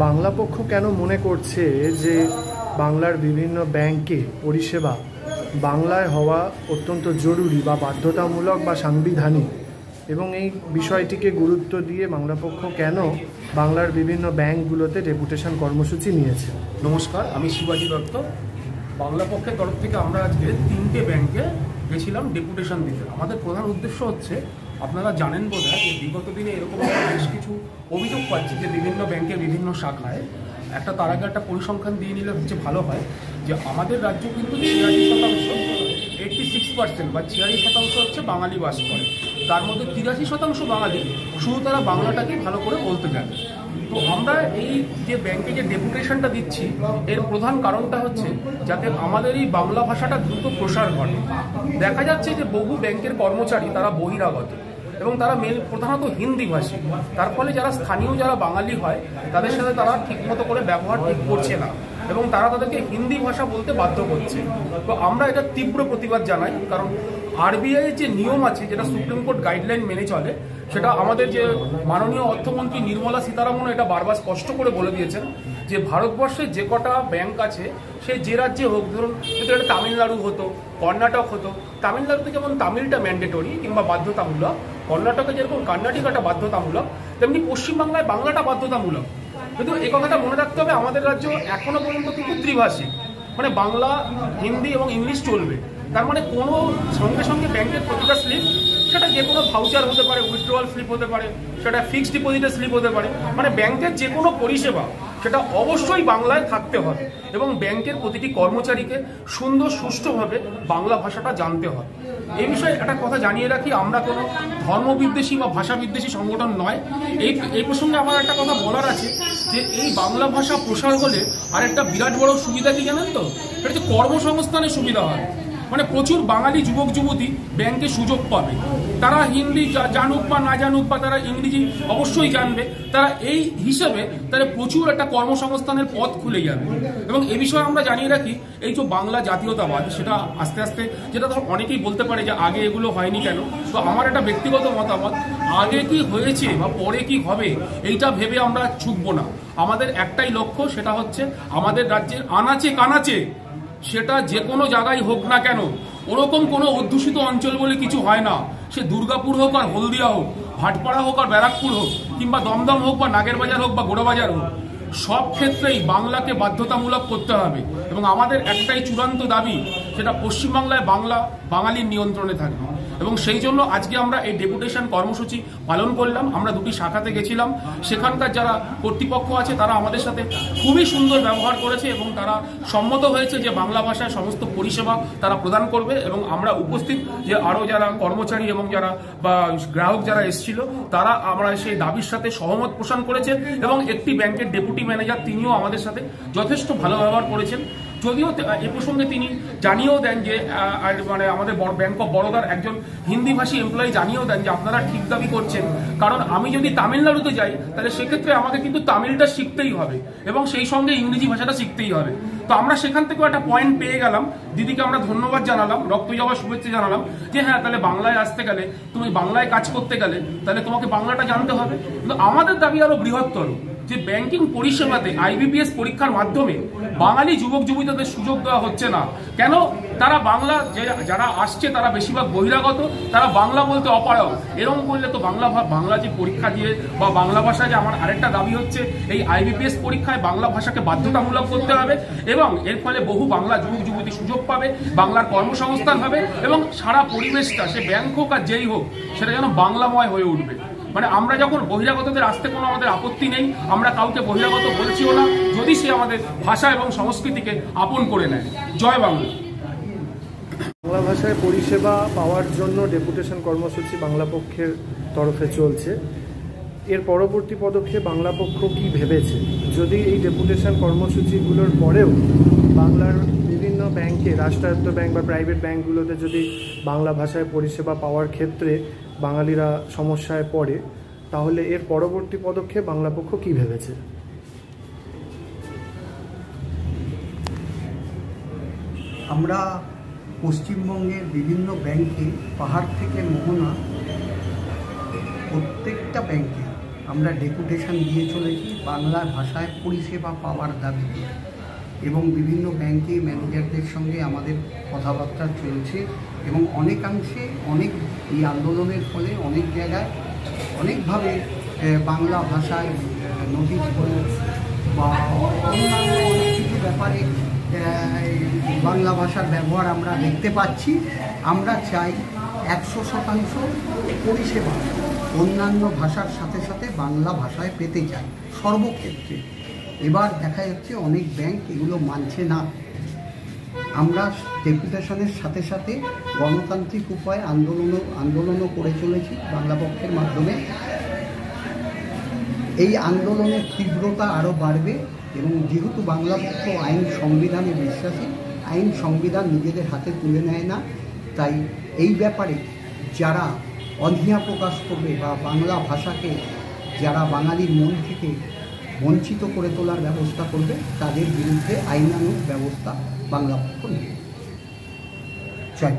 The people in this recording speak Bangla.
বাংলা পক্ষ কেন মনে করছে যে বাংলার বিভিন্ন ব্যাংকে পরিষেবা বাংলায় হওয়া অত্যন্ত জরুরি বা বাধ্যতামূলক বা সাংবিধানিক, এবং এই বিষয়টিকে গুরুত্ব দিয়ে বাংলা পক্ষ কেন বাংলার বিভিন্ন ব্যাংকগুলোতে ডেপুটেশন কর্মসূচি নিয়েছে? নমস্কার, আমি শিবাজি দত্ত। বাংলা পক্ষের তরফ থেকে আমরা আজকে 3টে ব্যাংকে গেছিলাম ডেপুটেশন দিতে। আমাদের প্রধান উদ্দেশ্য হচ্ছে, আপনারা জানেন বোধহয় যে বিগত দিনে এরকম বেশ কিছু অভিযোগ পাচ্ছি যে বিভিন্ন ব্যাংকের বিভিন্ন শাখায় তার আগে একটা পরিসংখ্যান দিয়ে নিলে হচ্ছে ভালো হয়, যে আমাদের রাজ্য কিন্তু 86% বা 46% হচ্ছে বাঙালি বাস করে। তার মধ্যে 83% বাঙালি শুধু তারা বাংলাটাকে ভালো করে বলতে জানে। তো আমরা এই যে ব্যাংকে যে ডেপুটেশনটা দিচ্ছি, এর প্রধান কারণটা হচ্ছে যাতে আমাদের এই বাংলা ভাষাটা দ্রুত প্রসার ঘটে। দেখা যাচ্ছে যে বহু ব্যাংকের কর্মচারী তারা বহিরাগত এবং তারা প্রধানত হিন্দি ভাষী। তার ফলে যারা স্থানীয় যারা বাঙালি হয় তাদের সাথে তারা ঠিকমতো করে ব্যবহার ঠিক করছে না এবং তারা তাদেরকে হিন্দি ভাষা বলতে বাধ্য করছে। তো আমরা এটা তীব্র প্রতিবাদ জানাই, কারণ আরবিআই যে নিয়ম আছে, যেটা সুপ্রিম কোর্ট গাইডলাইন মেনে চলে, সেটা আমাদের যে মাননীয় অর্থমন্ত্রী নির্মলা সীতারামন এটা বারবার স্পষ্ট করে বলে দিয়েছেন যে ভারতবর্ষে যে কটা ব্যাংক আছে সে যে রাজ্যে হোক, ধরুন যদি এটা তামিলনাড়ু হতো, কর্ণাটক হতো, তামিলনাড়ুতে যেমন তামিলটা ম্যান্ডেটরি কিংবা বাধ্যতামূলক, কর্ণাটকে যেরকম কর্ণাটিকাটা বাধ্যতামূলক, তেমনি পশ্চিমবাংলায় বাংলাটা বাধ্যতামূলক। কিন্তু এই কথাটা মনে রাখতে হবে, আমাদের রাজ্য এখনো পর্যন্ত কিন্তু ত্রিভাষী, মানে বাংলা, হিন্দি এবং ইংলিশ চলবে। তার মানে কোনো সঙ্গে সঙ্গে ব্যাংকের প্রতিটা স্লিপ, সেটা যে কোনো ভাউচার হতে পারে, উইথড্রয়াল স্লিপ হতে পারে, সেটা ফিক্সড ডিপোজিটের স্লিপ হতে পারে, মানে ব্যাংকের যে কোনো পরিষেবা সেটা অবশ্যই বাংলায় থাকতে হবে এবং ব্যাংকের প্রতিটি কর্মচারীকে সুন্দর সুষ্ঠুভাবে বাংলা ভাষাটা জানতে হবে। এই বিষয়ে একটা কথা জানিয়ে রাখি, আমরা কোনো ধর্মবিদ্বেষী বা ভাষা বিদ্বেষী সংগঠন নয়। এই প্রসঙ্গে আমার একটা কথা বলার আছে, যে এই বাংলা ভাষা প্রসার হলে আর একটা বিরাট বড় সুবিধা কি জানেন তো? এটা হচ্ছে কর্মসংস্থানের সুবিধা হয়। মানে প্রচুর বাঙালি যুবক যুবতী ব্যাংকে সুযোগ পাবে। তারা হিন্দি জানুক বা না জানুক, বা তারা ইংরেজি অবশ্যই জানবে, তারা এই হিসেবে তারা প্রচুর একটা কর্মসংস্থানের পথ খুলে যাবে। এবং এ বিষয়ে আমরা জানিয়ে রাখি, এই যে বাংলা জাতীয়তাবাদ, সেটা আস্তে আস্তে, যেটা ধর অনেকেই বলতে পারে যে আগে এগুলো হয়নি কেন, তো আমার একটা ব্যক্তিগত মতামত, আগে কি হয়েছে বা পরে কি হবে এইটা ভেবে আমরা ছুটবো না। আমাদের একটাই লক্ষ্য, সেটা হচ্ছে আমাদের রাজ্যের আনাচে কানাচে, সেটা যে কোনো জায়গায় হোক না কেন, ওরকম কোনো অধ্যুষিত অঞ্চল বলে কিছু হয় না। সে দুর্গাপুর হোক আর হলদিয়া হোক, ভাটপাড়া হোক আর ব্যারাকপুর হোক, কিংবা দমদম হোক বা নাগেরবাজার হোক বা গোড়াবাজার হোক, সব ক্ষেত্রেই বাংলাকে বাধ্যতামূলক করতে হবে। এবং আমাদের একটাই চূড়ান্ত দাবি, সেটা পশ্চিমবাংলায় বাংলা বাঙালির নিয়ন্ত্রণে থাকবে। এবং সেই জন্য আজকে আমরা এই ডেপুটেশন কর্মসূচি পালন করলাম। আমরা দুটি শাখাতে গেছিলাম, সেখানকার যারা কর্তৃপক্ষ আছে তারা আমাদের সাথে খুবই সুন্দর ব্যবহার করেছে এবং তারা সম্মত হয়েছে যে বাংলা ভাষায় সমস্ত পরিষেবা তারা প্রদান করবে। এবং আমরা উপস্থিত যে আরও যারা কর্মচারী এবং যারা বা গ্রাহক যারা এসেছিল, তারা আমরা সেই দাবির সাথে সহমত পোষণ করেছে। এবং একটি ব্যাংকের ডেপুটি ম্যানেজার, তিনিও আমাদের সাথে যথেষ্ট ভালো ব্যবহার করেছেন। যদিও এ প্রসঙ্গে তিনি জানিয়েও দেন যে মানে আমাদের ব্যাংক অফ বরোদার একজন হিন্দিভাষী এমপ্লয়ি জানিয়েও দেন যে আপনারা ঠিক দাবি করছেন, কারণ আমি যদি তামিলনাড়ুতে যাই তাহলে সেক্ষেত্রে আমাকে কিন্তু তামিলটা শিখতেই হবে এবং সেই সঙ্গে ইংরেজি ভাষাটা শিখতেই হবে। তো আমরা সেখান থেকেও একটা পয়েন্ট পেয়ে গেলাম, দিদিকে আমরা ধন্যবাদ জানালাম, রক্ত যাওয়ার শুভেচ্ছা জানালাম, যে হ্যাঁ, তাহলে বাংলায় আসতে গেলে, তুমি বাংলায় কাজ করতে গেলে, তাহলে তোমাকে বাংলাটা জানতে হবে। কিন্তু আমাদের দাবি আরো বৃহত্তর, যে ব্যাংকিং পরিষেবাতে IBPS পরীক্ষার মাধ্যমে বাঙালি যুবক যুবতীদের সুযোগ দেওয়া হচ্ছে না কেন? তারা বাংলা, যারা আসছে তারা বেশিরভাগ বহিরাগত, তারা বাংলা বলতে অপারগ। এরকম করলে তো বাংলা যে পরীক্ষা দিয়ে বা বাংলা ভাষা, যে আমার আরেকটা দাবি হচ্ছে এই IBPS পরীক্ষায় বাংলা ভাষাকে বাধ্যতামূলক করতে হবে এবং এর ফলে বহু বাংলা যুবক যুবতী সুযোগ পাবে, বাংলার কর্মসংস্থান হবে এবং সারা পরিবেশটা, সে ব্যাংক হোক আর যেই হোক, সেটা যেন বাংলাময় হয়ে উঠবে। মানে আমরা যখন বহিরাগতদের আসতে কোনো আমাদের আপত্তি নেই, আমরা কাউকে বহিরাগত বলছিও না, যদি সে আমাদের ভাষা এবং সংস্কৃতিকে আপন করে নেয়। জয় বাংলা। বাংলা ভাষায় পরিষেবা পাওয়ার জন্য ডেপুটেশন কর্মসূচি বাংলা পক্ষের তরফে চলছে। এর পরবর্তী পদক্ষেপ বাংলা পক্ষ কি ভেবেছে? যদি এই ডেপুটেশন কর্মসূচিগুলোর পরেও বাংলার বিভিন্ন ব্যাংকে, রাষ্ট্রায়ত্ত ব্যাংক বা প্রাইভেট ব্যাংকগুলোতে যদি বাংলা ভাষায় পরিষেবা পাওয়ার ক্ষেত্রে বাঙালিরা সমস্যায় পড়ে, তাহলে এর পরবর্তী পদক্ষেপ বাংলা পক্ষ কি ভেবেছে? আমরা পশ্চিমবঙ্গের বিভিন্ন ব্যাংকে, পাহাড় থেকে মোহনা, প্রত্যেকটা ব্যাংকে আমরা ডেপুটেশন দিয়ে চলেছি বাংলা ভাষায় পরিষেবা পাওয়ার দাবিতে, এবং বিভিন্ন ব্যাংকে ম্যানেজারদের সঙ্গে আমাদের কথাবার্তা চলছে, এবং অনেকাংশে এই আন্দোলনের ফলে অনেক জায়গায় অনেকভাবে বাংলা ভাষায় নোটিশ বোর্ড বা অন্যান্য অনেক কিছু ব্যাপারে বাংলা ভাষার ব্যবহার আমরা দেখতে পাচ্ছি। আমরা চাই 100% পরিষেবা অন্যান্য ভাষার সাথে সাথে বাংলা ভাষায় পেতে চাই সর্বক্ষেত্রে। এবার দেখা যাচ্ছে অনেক ব্যাংক এগুলো মানছে না। আমরা ডেপুটেশনের সাথে সাথে গণতান্ত্রিক উপায়ে আন্দোলনও করে চলেছি বাংলা পক্ষের মাধ্যমে। এই আন্দোলনের তীব্রতা আরও বাড়বে, এবং যেহেতু বাংলা পক্ষ আইন সংবিধানে বিশ্বাসী, আইন সংবিধান নিজেদের হাতে তুলে নেয় না, তাই এই ব্যাপারে যারা অনীহা প্রকাশ করবে বা বাংলা ভাষাকে যারা বাঙালির মন থেকে বঞ্চিত করে তোলার ব্যবস্থা করবে, তাদের বিরুদ্ধে আইনানুগ ব্যবস্থা বাংলা পক্ষ নেবে। জয়।